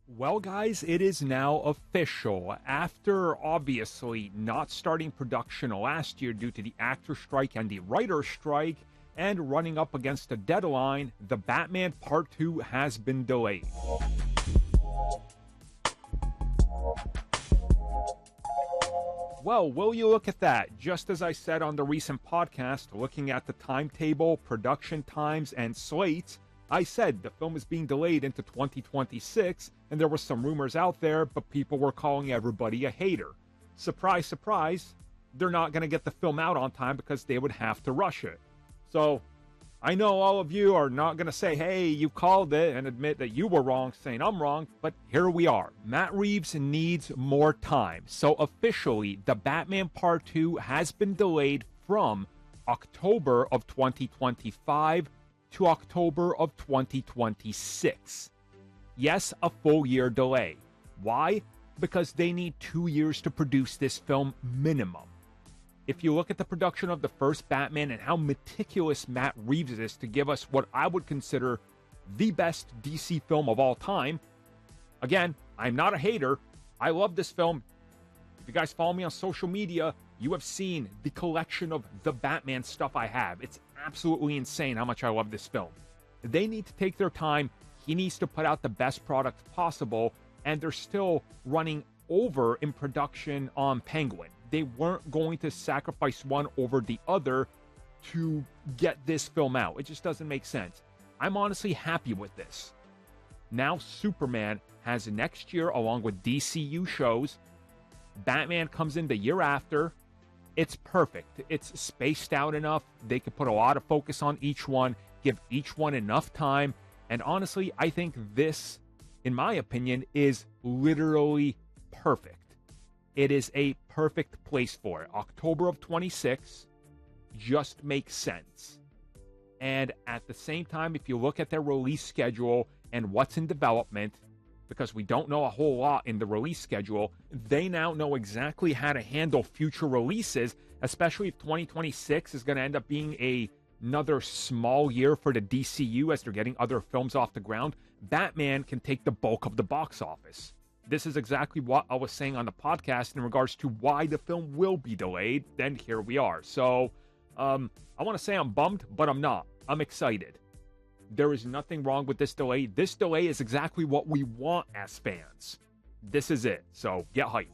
Well, guys, it is now official. After obviously not starting production last year due to the actor strike and the writer strike, and running up against a deadline, The Batman Part 2 has been delayed. Well, will you look at that? Just as I said on the recent podcast, looking at the timetable, production times, and slates, I said the film is being delayed into 2026, and there were some rumors out there, but people were calling everybody a hater. Surprise, surprise, they're not going to get the film out on time because they would have to rush it. So, I know all of you are not going to say, hey, you called it, and admit that you were wrong, saying I'm wrong, but here we are. Matt Reeves needs more time. So officially, The Batman Part 2 has been delayed from October of 2025 to October of 2026. Yes, a full year delay. Why? Because they need 2 years to produce this film minimum. If you look at the production of the first Batman and how meticulous Matt Reeves is to give us what I would consider the best DC film of all time, again, I'm not a hater. I love this film. If you guys follow me on social media, you have seen the collection of the Batman stuff I have. It's absolutely insane how much I love this film. They need to take their time. He needs to put out the best product possible, and they're still running over in production on Penguin. They weren't going to sacrifice one over the other to get this film out. It just doesn't make sense. I'm honestly happy with this. Now Superman has next year along with DCU shows. Batman comes in the year after. It's perfect. It's spaced out enough. They can put a lot of focus on each one, give each one enough time. And honestly, I think this, in my opinion, is literally perfect. It is a perfect place for it. October of 26 just makes sense. And at the same time, if you look at their release schedule and what's in development, because we don't know a whole lot in the release schedule, they now know exactly how to handle future releases, especially if 2026 is going to end up being another small year for the DCU as they're getting other films off the ground. Batman can take the bulk of the box office. This is exactly what I was saying on the podcast in regards to why the film will be delayed. Then here we are. So, I want to say I'm bummed, but I'm not. I'm excited. There is nothing wrong with this delay. This delay is exactly what we want as fans. This is it. So, get hyped.